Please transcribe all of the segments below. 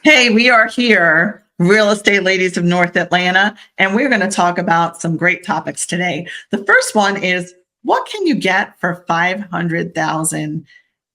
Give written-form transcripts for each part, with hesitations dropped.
Hey, we are here, real estate ladies of North Atlanta, and we're going to talk about some great topics today. The first one is what can you get for 500,000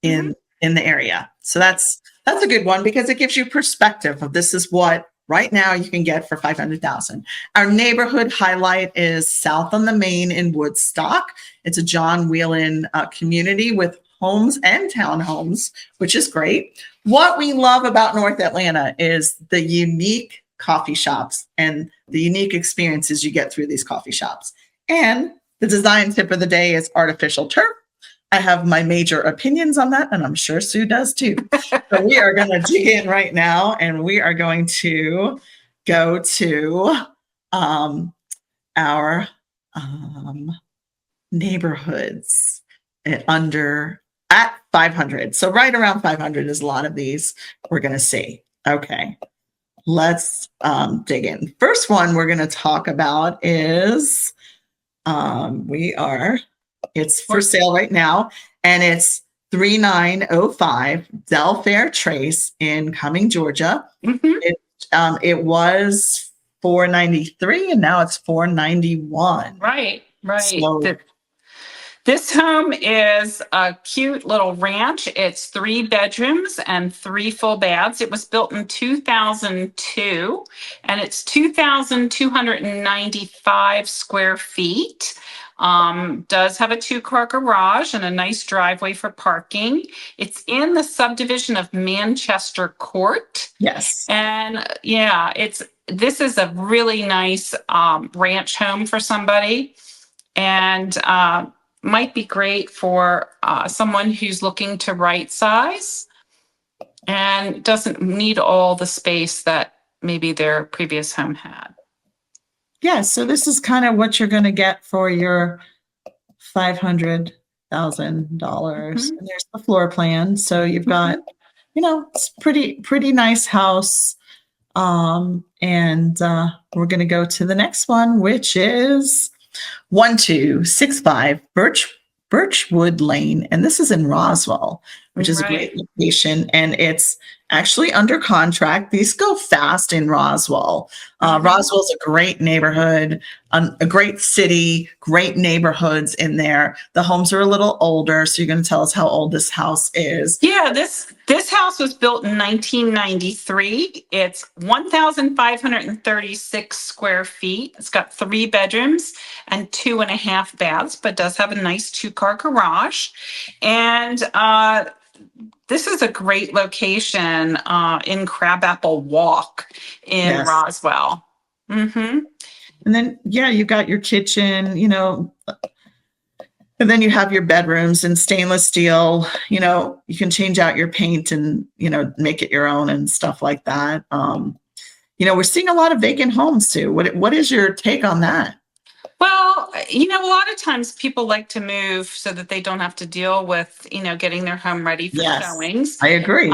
Mhm. in the area? So that's a good one because it gives you perspective of this is what right now you can get for 500,000. Our neighborhood highlight is South on the Main in Woodstock. It's a John Whelan community with homes and townhomes, which is great. What we love about North Atlanta is the unique coffee shops and the unique experiences you get through these coffee shops. And the design tip of the day is artificial turf. I have my major opinions on that, and I'm sure Sue does too. So we are going to dig in right now, and we are going to go to our neighborhoods at 500. So right around 500 is a lot of these we're going to see. Okay, let's dig in. First one we're going to talk about is it's for sale right now, and it's 3905 Del Fair Trace in Cumming, Georgia. Mhm. It was 493 and now it's 491. Right, right. So This home is a cute little ranch. It's 3 bedrooms and 3 full baths. It was built in 2002, and it's 2,295 square feet. Does have a 2-car garage and a nice driveway for parking. It's in the subdivision of Manchester Court. yes. And yeah, this is a really nice ranch home for somebody, and might be great for someone who's looking to right size and doesn't need all the space that maybe their previous home had. Yeah, so this is kind of what you're going to get for your $500,000. Mhm. And there's the floor plan. So you've got, it's pretty nice house. And we're going to go to the next one, which is 1265 Birchwood Lane, and this is in Roswell, which is a great Right. location, and it's actually under contract. These go fast in Roswell. Mhm. Roswell's a great neighborhood, a great city, great neighborhoods in there. The homes are a little older, so you're going to tell us how old this house is. Yeah, this house was built in 1993. It's 1,536 square feet. It's got 3 bedrooms and 2.5 baths, but does have a nice 2-car garage. And this is a great location in Crabapple Walk in Yes. Roswell. Mm-hmm. And then, yeah, you got your kitchen, and then you have your bedrooms in stainless steel. You can change out your paint and, make it your own and stuff like that. We're seeing a lot of vacant homes too. What is your take on that? Well, a lot of times people like to move so that they don't have to deal with, getting their home ready for Yes, showings. I agree.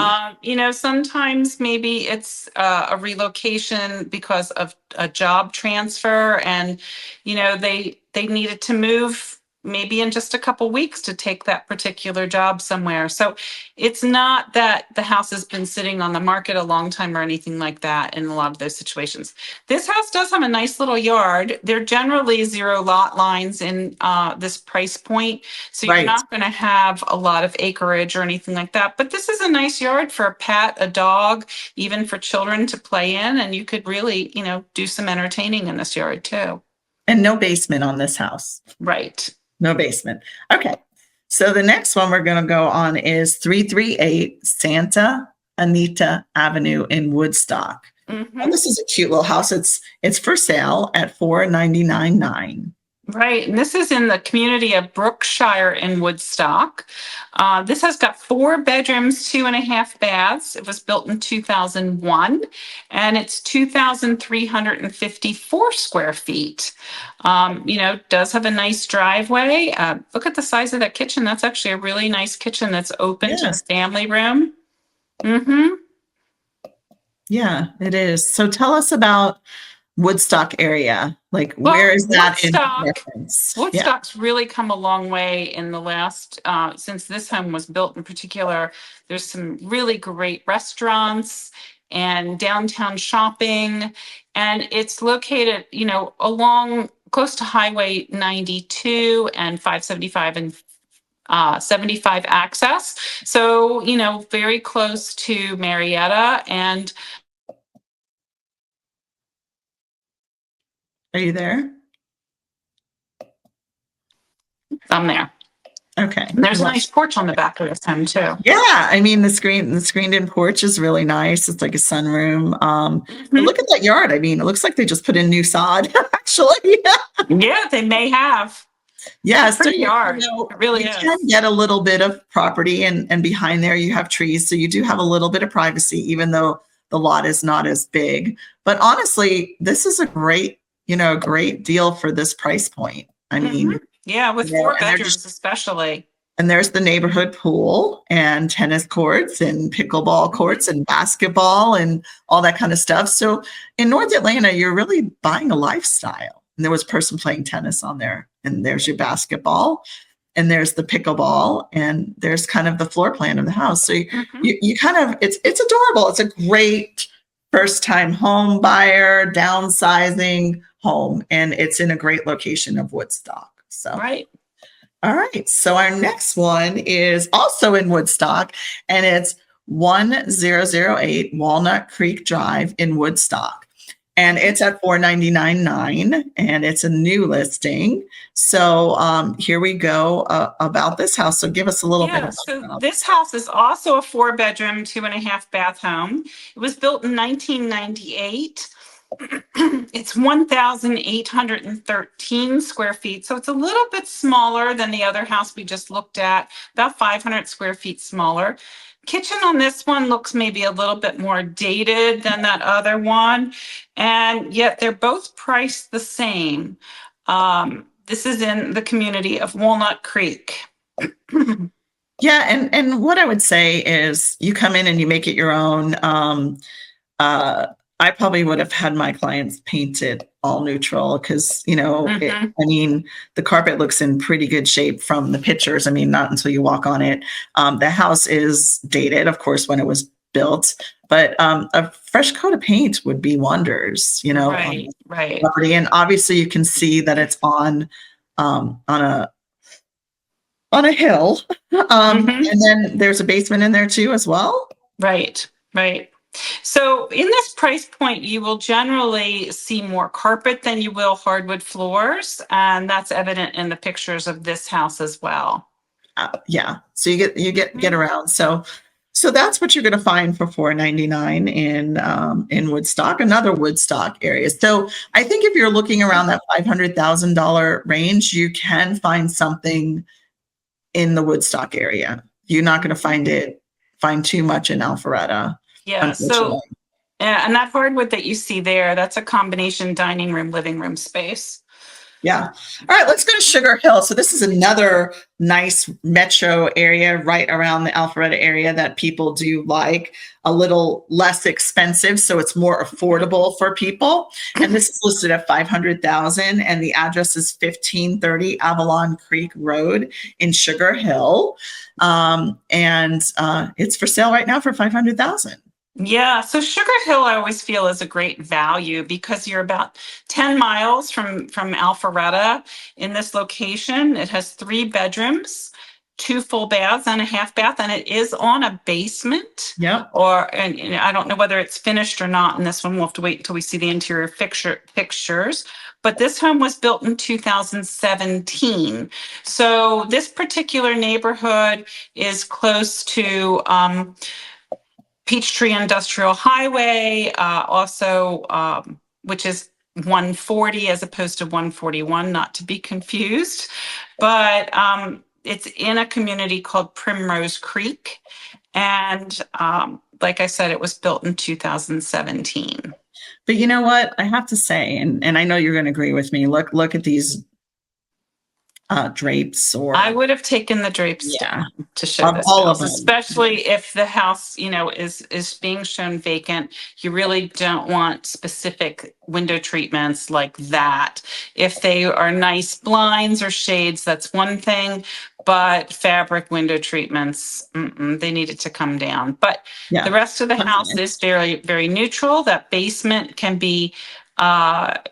Sometimes maybe it's a relocation because of a job transfer, and they needed to move maybe in just a couple weeks to take that particular job somewhere. So it's not that the house has been sitting on the market a long time or anything like that in a lot of those situations. This house does have a nice little yard. There are generally 0 lot lines in this price point, so you're Right. not going to have a lot of acreage or anything like that. But this is a nice yard for a pet, a dog, even for children to play in, and you could really, do some entertaining in this yard too. And no basement on this house. Right. No basement. Okay. So the next one we're going to go on is 338 Santa Anita Avenue in Woodstock. Mm-hmm. And this is a cute little house. It's for sale at $499,900. Right. And this is in the community of Brookshire in Woodstock. This has got 4 bedrooms, 2.5 baths. It was built in 2001, and it's 2,354 square feet. Does have a nice driveway. Look at the size of that kitchen. That's actually a really nice kitchen that's open to the family room. Mm-hmm. Yeah, it is. So tell us about Woodstock area. Like, where is that in reference? Woodstock's really come a long way in the last, since this home was built in particular. There's some really great restaurants, and downtown shopping. And it's located, along close to Highway 92 and 575 and 75 access. So, very close to Marietta. And Are you there? I'm there. Okay. And there's a nice porch on the back of this home too. Yeah, I mean the screened-in porch is really nice. It's like a sunroom. But look at that yard. I mean, it looks like they just put in new sod, actually. Yeah, they may have. Yeah, It's a pretty yard. It really you is. can get a little bit of property, and behind there you have trees, so you do have a little bit of privacy, even though the lot is not as big. But honestly, this is a great deal for this price point. I mean, Yeah, with Yeah, four and they're bedrooms especially. and there's the neighborhood pool and tennis courts and pickleball courts and basketball and all that kind of stuff. So in North Atlanta, you're really buying a lifestyle. And there was a person playing tennis on there, and there's your basketball, and there's the pickleball, and there's kind of the floor plan of the house. So you kind of, it's adorable. It's a great first time home buyer, downsizing home, and it's in a great location of Woodstock. So Right. all right. So our next one is also in Woodstock, and it's 1008 Walnut Creek Drive in Woodstock. And it's at $499,900, and it's a new listing. So here we go about this house. So give us a little bit Yeah, of so background. this house is also a 4-bedroom, 2.5-bath home. It was built in 1998. It's 1,813 square feet. So it's a little bit smaller than the other house we just looked at, about 500 square feet smaller. Kitchen on this one looks maybe a little bit more dated than that other one, and yet they're both priced the same. This is in the community of Walnut Creek. Yeah, and what I would say is you come in and you make it your own. I probably would have had my clients paint it all neutral because, I mean, the carpet looks in pretty good shape from the pictures. I mean, not until you walk on it. The house is dated, of course, when it was built, but a fresh coat of paint would be wonders, Right. property. And obviously you can see that it's on a hill. And then there's a basement in there too as well. Right. So in this price point, you will generally see more carpet than you will hardwood floors. And that's evident in the pictures of this house as well. Yeah. So you get around. So that's what you're going to find for $499 in Woodstock, another Woodstock area. So I think if you're looking around that $500,000 range, you can find something in the Woodstock area. You're not going to find too much in Alpharetta. Yeah. So, and that hardwood that you see there, that's a combination dining room, living room space. Yeah. All right, let's go to Sugar Hill. So this is another nice metro area right around the Alpharetta area that people do like, a little less expensive, so it's more affordable for people. And this is listed at $500,000, and the address is 1530 Avalon Creek Road in Sugar Hill. And it's for sale right now for $500,000. Yeah, so Sugar Hill I always feel is a great value because you're about 10 miles from Alpharetta in this location. It has 3 bedrooms, 2 full baths and a half bath, and it is on a basement. Yep. And I don't know whether it's finished or not in this one. We'll have to wait until we see the interior pictures. But this home was built in 2017. So this particular neighborhood is close to Peachtree Industrial Highway, which is 140 as opposed to 141, not to be confused. But it's in a community called Primrose Creek. And like I said, it was built in 2017. But you know what? I have to say, and I know you're going to agree with me, look at these drapes. Or I would have taken the drapes down to show this all house, of them. especially if the house, is being shown vacant. You really don't want specific window treatments like that. If they are nice blinds or shades, that's one thing. but fabric window treatments, they needed to come down. But Yeah. the rest of the house Okay. is very, very neutral. That basement can be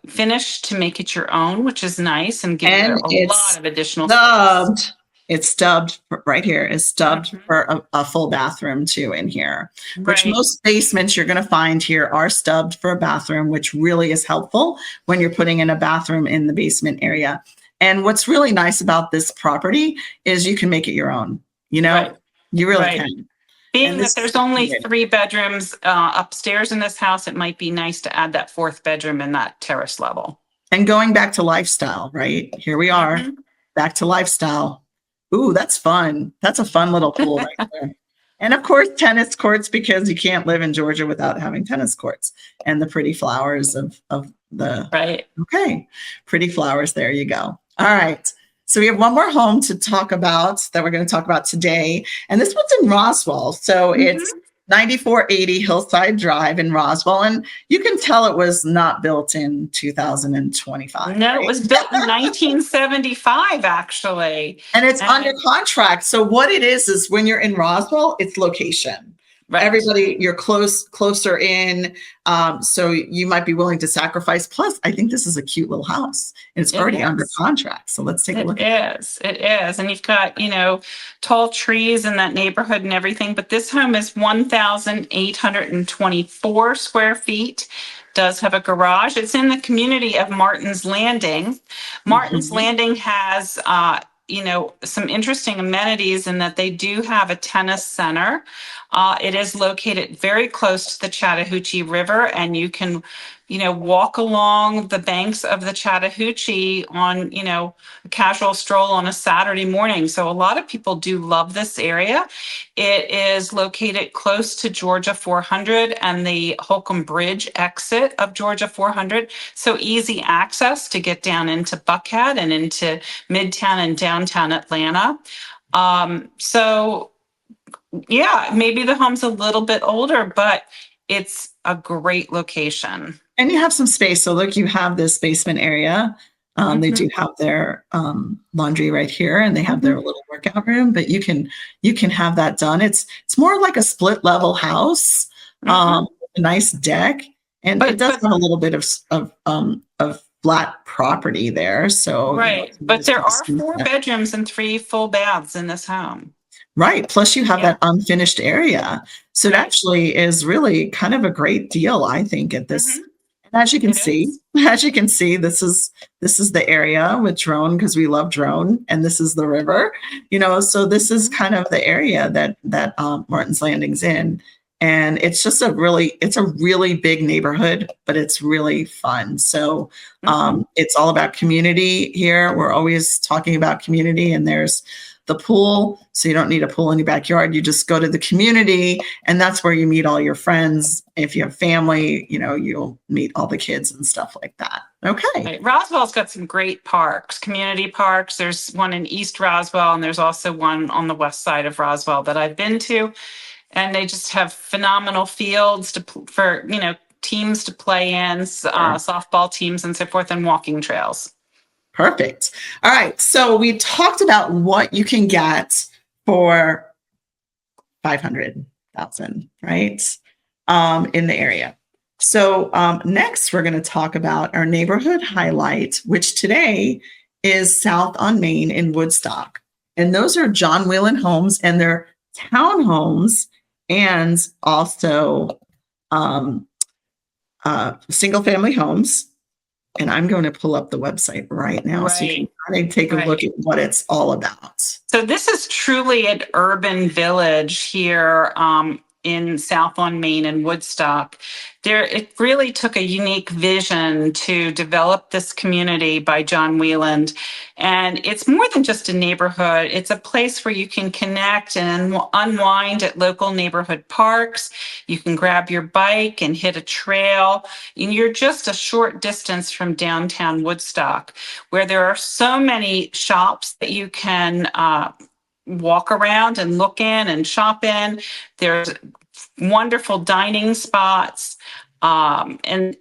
finished to make it your own, which is nice and give you And a lot it's of additional space. stubbed. It's stubbed right here. It's stubbed Mhm. for a full bathroom too in here, which Right. most basements you're going to find here are stubbed for a bathroom, which really is helpful when you're putting in a bathroom in the basement area. And what's really nice about this property is you can make it your own. You know, Right. you really Right. can. Being And that this there's is only good. 3 bedrooms upstairs in this house, it might be nice to add that 4th bedroom in that terrace level. And going back to lifestyle, right? Here we are, Mhm. back to lifestyle. Ooh, that's fun. That's a fun little pool right there. And of course, tennis courts, because you can't live in Georgia without having tennis courts and the pretty flowers of the, Right. okay, pretty flowers. There you go. All right. So we have one more home to talk about that we're going to talk about today. And this one's in Roswell. So it's Mhm. 9480 Hillside Drive in Roswell. And you can tell it was not built in 2025, No, it right? was built in 1975, actually. And it's under And contract. So what it is when you're in Roswell, it's location. right. Everybody, you're closer in. So you might be willing to sacrifice. Plus, I think this is a cute little house and it's It already under is. contract. So let's take a It look at is. It is. And you've got, tall trees in that neighborhood and everything. But this home is 1,824 square feet, does have a garage. It's in the community of Martin's Landing. that. Martin's Landing has, some interesting amenities in that they do have a tennis center. It is located very close to the Chattahoochee River, and you can, walk along the banks of the Chattahoochee on, a casual stroll on a Saturday morning. So a lot of people do love this area. It is located close to Georgia 400 and the Holcomb Bridge exit of Georgia 400. So easy access to get down into Buckhead and into Midtown and downtown Atlanta. So yeah, maybe the home's a little bit older, but it's a great location. And you have some space. So look, you have this basement area. They do Mhm. have their laundry right here, and they have their Mhm. little workout room. But you can have that done. It's more like a split level house, Mhm. with a nice deck, and it But does but have a little bit of flat property there. So right, you but just there put the are space 4 there. bedrooms and 3 full baths in this home. Right. Plus, you have Yeah. that unfinished area. So it Right. actually is really kind of a great deal, I think, at this. Mhm. And as you can It see, is. this is the area with drone, because we love drone, and this is the river. So this is Mhm. kind of the area that Martin's Landing's in. And it's a really big neighborhood, but it's really fun. So Mhm. it's all about community here. We're always talking about community, and there's the pool. So you don't need a pool in your backyard. You just go to the community, and that's where you meet all your friends. If you have family, you'll meet all the kids and stuff like that. Okay. Right. Roswell's got some great parks, community parks. There's one in East Roswell, and there's also one on the west side of Roswell that I've been to. And they just have phenomenal fields for teams to play in, softball teams and so forth, and walking trails. Perfect. All right. So we talked about what you can get for 500,000, right? In the area. So next, we're going to talk about our neighborhood highlight, which today is South on Main in Woodstock. And those are John Whelan homes, and they're townhomes and also single family homes. And I'm going to pull up the website right now so you can Right. kind of take a look Right. at what it's all about. So this is truly an urban village here in South on Main and Woodstock. It really took a unique vision to develop this community by John Whelan. And it's more than just a neighborhood. It's a place where you can connect and unwind at local neighborhood parks. You can grab your bike and hit a trail. And you're just a short distance from downtown Woodstock, where there are so many shops that you can walk around and look in and shop in. There's wonderful dining spots. And,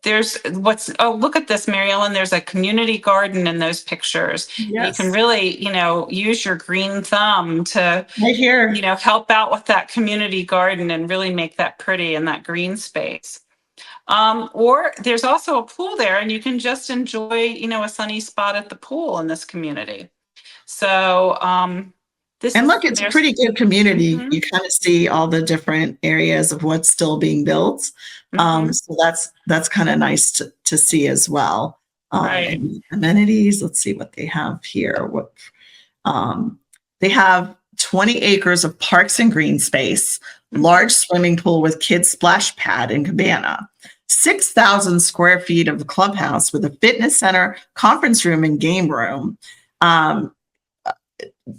look at this, Mary Ellen. There's a community garden in those pictures. Yes. You can really, use your green thumb to, Right here. help out with that community garden and really make that pretty in that green space. Or there's also a pool there, and you can just enjoy, a sunny spot at the pool in this community. So, and look, it's a pretty good community. Mhm. You kind of see all the different areas of what's still being built. So that's kind of nice to see as well. Right. And amenities. Let's see what they have here. They have 20 acres of parks and green space, large swimming pool with kids splash pad and cabana, 6,000 square feet of the clubhouse with a fitness center, conference room, and game room.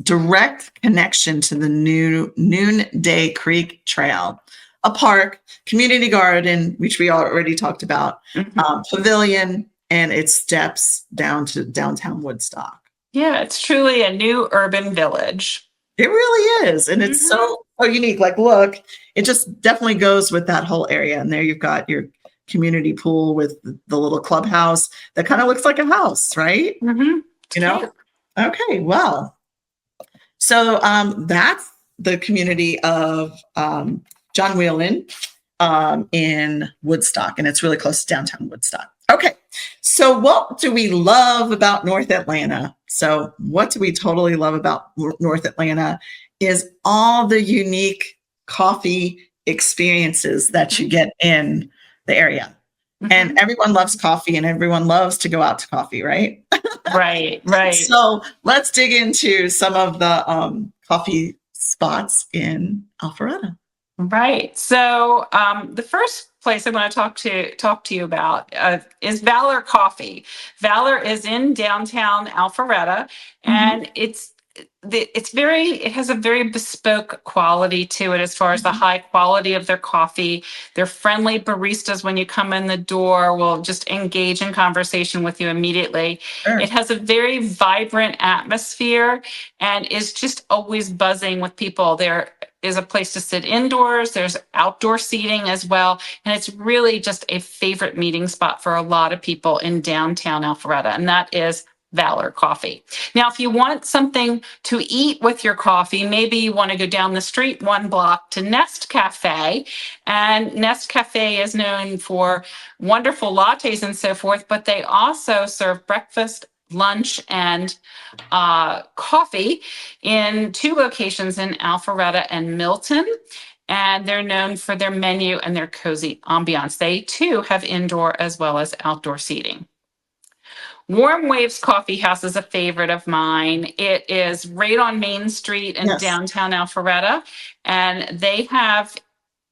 Direct connection to the Noonday Creek Trail, a park, community garden, which we already talked about, pavilion, and its steps down to downtown Woodstock. Yeah, it's truly a new urban village. It really is. And it's so unique. Like, look, it just definitely goes with that whole area. And there you've got your community pool with the little clubhouse that kind of looks like a house, right? Okay, well. So that's the community of John Whelan in Woodstock, and it's really close to downtown Woodstock. Okay, so what do we love about North Atlanta? So what do we totally love about North Atlanta is all the unique coffee experiences that you get in the area. And everyone loves coffee, and everyone loves to go out to coffee, right? Right. So let's dig into some of the coffee spots in Alpharetta. Right. So the first place I want to talk to you about is Valor Coffee. Valor is in downtown Alpharetta, and it has a very bespoke quality to it as far as the high quality of their coffee. Their friendly baristas, when you come in the door, will just engage in conversation with you immediately. Sure. It has a very vibrant atmosphere and is just always buzzing with people. There is a place to sit indoors. There's outdoor seating as well. And it's really just a favorite meeting spot for a lot of people in downtown Alpharetta. And that is Valor Coffee. Now, if you want something to eat with your coffee, maybe you want to go down the street 1 block to Nest Cafe. And Nest Cafe is known for wonderful lattes and so forth, but they also serve breakfast, lunch, and coffee in 2 locations in Alpharetta and Milton. And they're known for their menu and their cozy ambiance. They too have indoor as well as outdoor seating. Warm Waves Coffee House is a favorite of mine. It is right on Main Street in downtown Alpharetta, and they have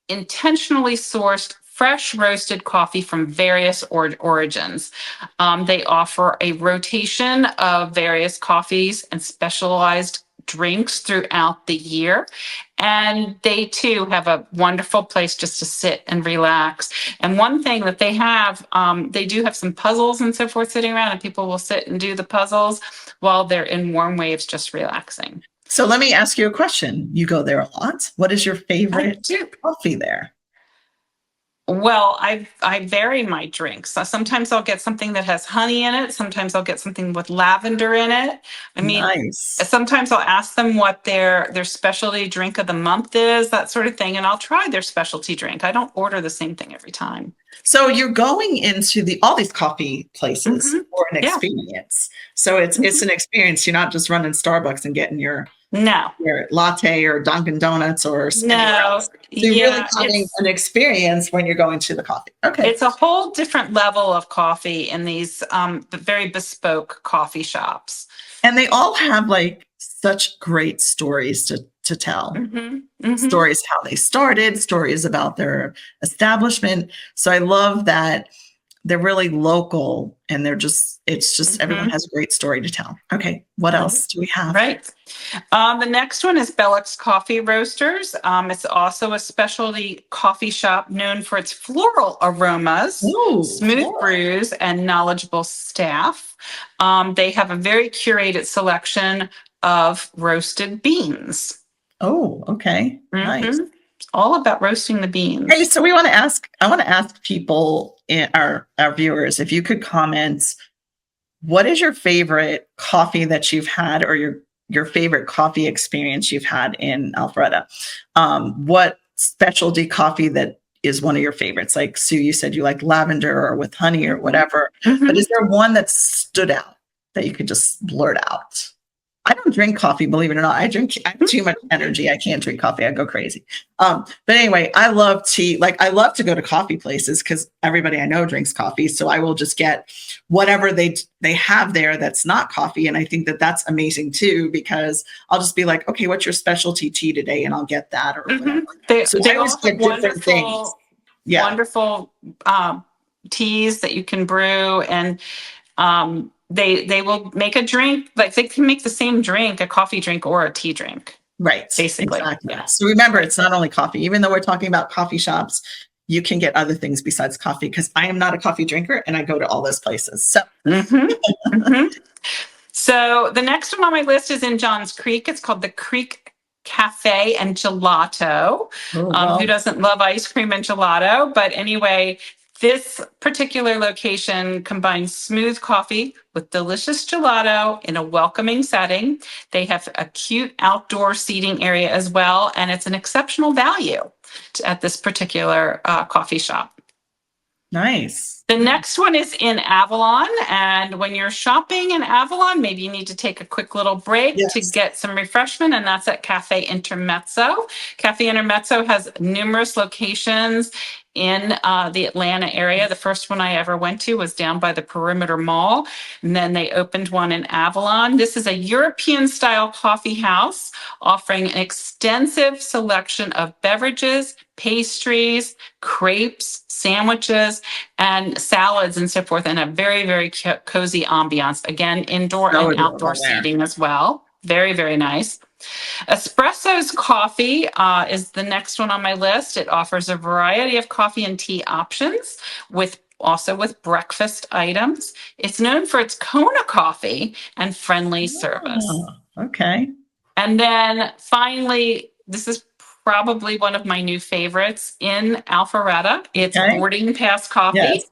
intentionally sourced fresh roasted coffee from various origins. They offer a rotation of various coffees and specialized drinks throughout the year. And they too have a wonderful place just to sit and relax. And one thing that they have, they do have some puzzles and so forth sitting around, and people will sit and do the puzzles while they're in Warm Waves just relaxing. So let me ask you a question. You go there a lot. What is your favorite coffee there? Well, I vary my drinks. So sometimes I'll get something that has honey in it. Sometimes I'll get something with lavender in it. I mean, sometimes I'll ask them what their specialty drink of the month is, that sort of thing, and I'll try their specialty drink. I don't order the same thing every time. So you're going into all these coffee places for an experience. So it's an experience. You're not just running Starbucks and getting your latte or Dunkin' Donuts or else. So you're really having an experience when you're going to the coffee. Okay. It's a whole different level of coffee in these very bespoke coffee shops. And they all have like such great stories to tell. Stories how they started, stories about their establishment. So I love that they're really local, and it's just everyone has a great story to tell. Okay, what else do we have? Right. The next one is Bellocs Coffee Roasters. It's also a specialty coffee shop known for its floral aromas, smooth brews, and knowledgeable staff. They have a very curated selection of roasted beans. Oh, okay. Nice. It's all about roasting the beans. Hey, so I want to ask people our viewers, if you could comment, what is your favorite coffee that you've had, or your favorite coffee experience you've had in Alpharetta? What specialty coffee that is one of your favorites? Like Sue, you said you like lavender or with honey or whatever, but is there one that stood out that you could just blurt out? I don't drink coffee, believe it or not. I have too much energy. I can't drink coffee. I go crazy. But anyway, I love tea. Like, I love to go to coffee places because everybody I know drinks coffee. So I will just get whatever they have there that's not coffee. And I think that that's amazing too, because I'll just be like, okay, what's your specialty tea today? And I'll get that or whatever. So They I always also get different things. Yeah. wonderful teas that you can brew, and they will make a drink, like they can make the same drink, a coffee drink or a tea drink. Right. Basically. Exactly. Yeah. So remember, it's not only coffee. Even though we're talking about coffee shops, you can get other things besides coffee, because I am not a coffee drinker and I go to all those places. So So the next one on my list is in Johns Creek. It's called the Creek Cafe and Gelato. Who doesn't love ice cream and gelato? But anyway, this particular location combines smooth coffee with delicious gelato in a welcoming setting. They have a cute outdoor seating area as well, and it's an exceptional value at this particular coffee shop. Nice. The next one is in Avalon, and when you're shopping in Avalon, maybe you need to take a quick little break to get some refreshment, and that's at Cafe Intermezzo. Cafe Intermezzo has numerous locations in the Atlanta area. The first one I ever went to was down by the Perimeter Mall, and then they opened one in Avalon. This is a European-style coffee house offering an extensive selection of beverages, pastries, crepes, sandwiches, and salads and so forth, and a very, very cozy ambiance. Again, indoor and outdoor seating as well. Very, very nice. Espresso's Coffee is the next one on my list. It offers a variety of coffee and tea options also with breakfast items. It's known for its Kona coffee and friendly service. Okay. And then finally, this is probably one of my new favorites in Alpharetta. It's Boarding Pass Coffee. Yes.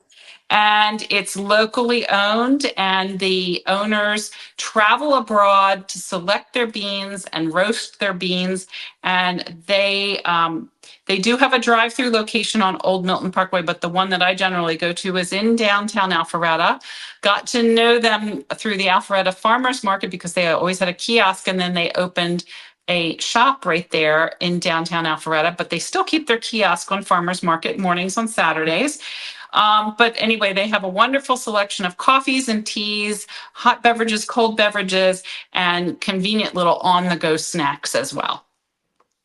And it's locally owned, and the owners travel abroad to select their beans and roast their beans. And they do have a drive-through location on Old Milton Parkway, but the one that I generally go to is in downtown Alpharetta. Got to know them through the Alpharetta Farmers Market because they always had a kiosk, and then they opened a shop right there in downtown Alpharetta, but they still keep their kiosk on Farmers Market mornings on Saturdays. But anyway, they have a wonderful selection of coffees and teas, hot beverages, cold beverages, and convenient little on-the-go snacks as well.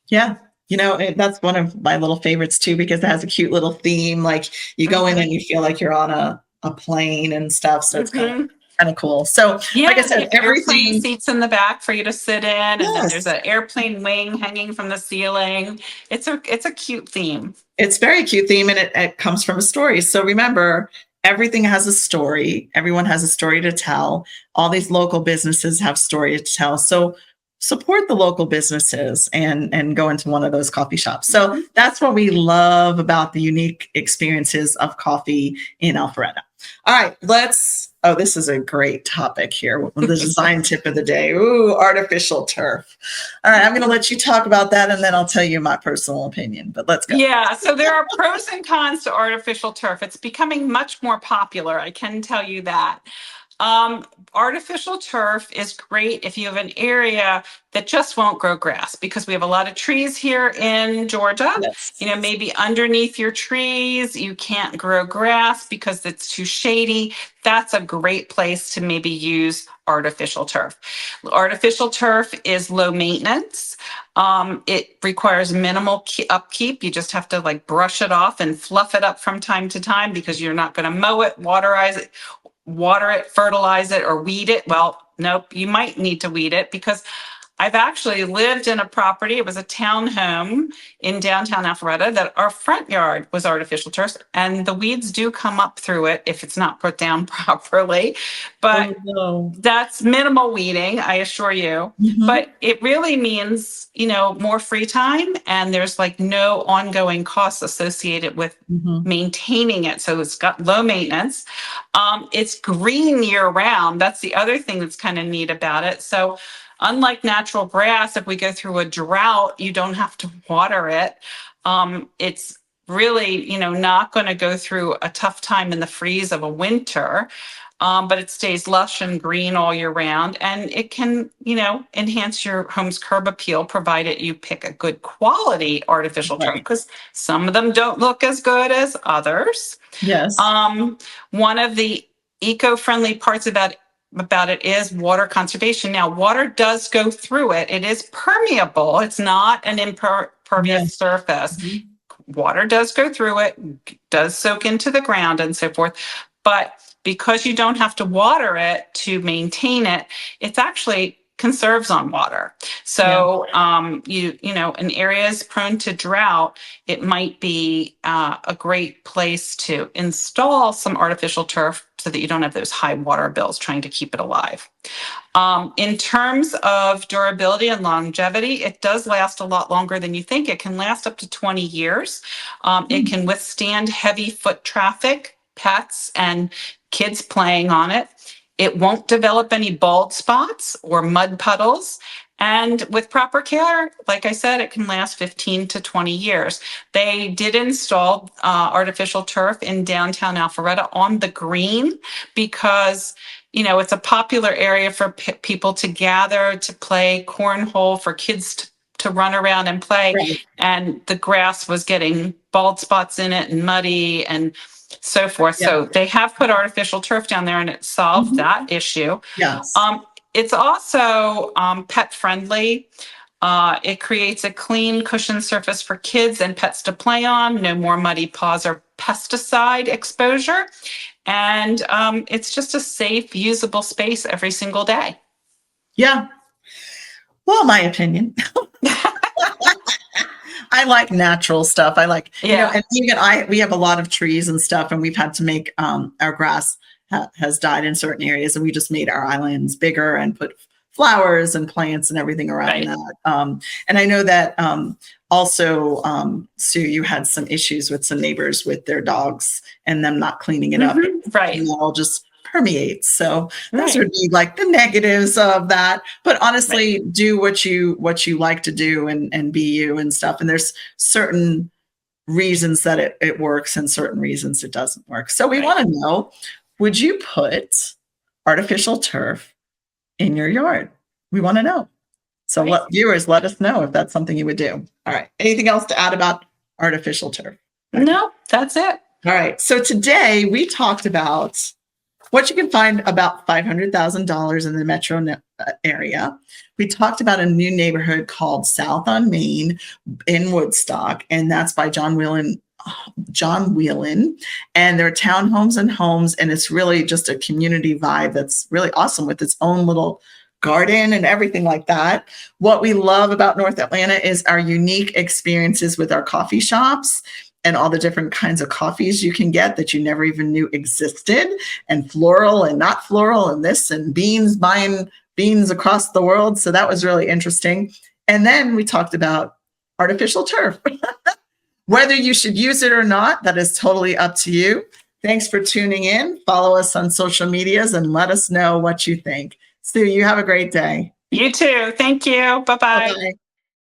Yeah. That's one of my little favorites too, because it has a cute little theme. Like, you go in and you feel like you're on a plane and stuff. So it's kind of cool. So like I said, everything seats in the back for you to sit in, and then there's an airplane wing hanging from the ceiling. It's a cute theme. It's very cute theme, and it comes from a story. So remember, everything has a story. Everyone has a story to tell. All these local businesses have story to tell. So support the local businesses and go into one of those coffee shops. So that's what we love about the unique experiences of coffee in Alpharetta. All right, this is a great topic here. The design tip of the day. Ooh, artificial turf. All right, I'm going to let you talk about that, and then I'll tell you my personal opinion, but let's go. Yeah, so there are pros and cons to artificial turf. It's becoming much more popular, I can tell you that. Artificial turf is great if you have an area that just won't grow grass, because we have a lot of trees here in Georgia. Yes. Maybe underneath your trees, you can't grow grass because it's too shady. That's a great place to maybe use artificial turf. Artificial turf is low maintenance. It requires minimal upkeep. You just have to brush it off and fluff it up from time to time, because you're not going to mow it, water it, fertilize it, or weed it. Well, nope, you might need to weed it, because I've actually lived in a property. It was a townhome in downtown Alpharetta that our front yard was artificial turf, and the weeds do come up through it if it's not put down properly. But Oh, no. that's minimal weeding, I assure you. Mhm. But it really means, more free time, and there's like no ongoing costs associated with Mhm. maintaining it. So it's got low maintenance. It's green year round. That's the other thing that's kind of neat about it. So unlike natural grass, if we go through a drought, you don't have to water it. It's really, not going to go through a tough time in the freeze of a winter. But it stays lush and green all year round, and it can, enhance your home's curb appeal, provided you pick a good quality artificial turf, Right. because some of them don't look as good as others. Yes. One of the eco-friendly parts about it is water conservation. Now, water does go through it. It is permeable. It's not an impervious Yes. surface. Mhm. Water does go through it, does soak into the ground and so forth. But because you don't have to water it to maintain it, it's actually conserves on water. So, in areas prone to drought, it might be a great place to install some artificial turf so that you don't have those high water bills trying to keep it alive. In terms of durability and longevity, it does last a lot longer than you think. It can last up to 20 years. It can withstand heavy foot traffic, pets, and kids playing on it. It won't develop any bald spots or mud puddles. And with proper care, like I said, it can last 15 to 20 years. They did install artificial turf in downtown Alpharetta on the green because, it's a popular area for people to gather, to play cornhole, for kids to run around and play. Right. And the grass was getting bald spots in it and muddy and so forth. Yeah. So they have put artificial turf down there, and it solved that issue. Yes. It's also pet friendly. It creates a clean, cushioned surface for kids and pets to play on. No more muddy paws or pesticide exposure. And it's just a safe, usable space every single day. Yeah. Well, my opinion. I like natural stuff. I like, and even we have a lot of trees and stuff, and we've had to make our grass has died in certain areas, and we just made our islands bigger and put flowers and plants and everything around that. And I know that also, Sue, you had some issues with some neighbors with their dogs and them not cleaning it up. Right. And it all just permeates. So those would be like the negatives of that. But honestly, do what you like to do and be you and stuff. And there's certain reasons that it works and certain reasons it doesn't work. So we want to know, would you put artificial turf in your yard? We want to know. So viewers, let us know if that's something you would do. All right. Anything else to add about artificial turf? No, that's it. All right. So today we talked about what you can find about $500,000 in the metro area. We talked about a new neighborhood called South on Main in Woodstock, and that's by John Whelan. And there are townhomes and homes, and it's really just a community vibe that's really awesome with its own little garden and everything like that. What we love about North Atlanta is our unique experiences with our coffee shops and all the different kinds of coffees you can get that you never even knew existed, and floral and not floral, and this and beans, buying beans across the world. So that was really interesting. And then we talked about artificial turf. Whether you should use it or not, that is totally up to you. Thanks for tuning in. Follow us on social medias and let us know what you think. Sue, you have a great day. You too. Thank you. Bye-bye. Bye-bye.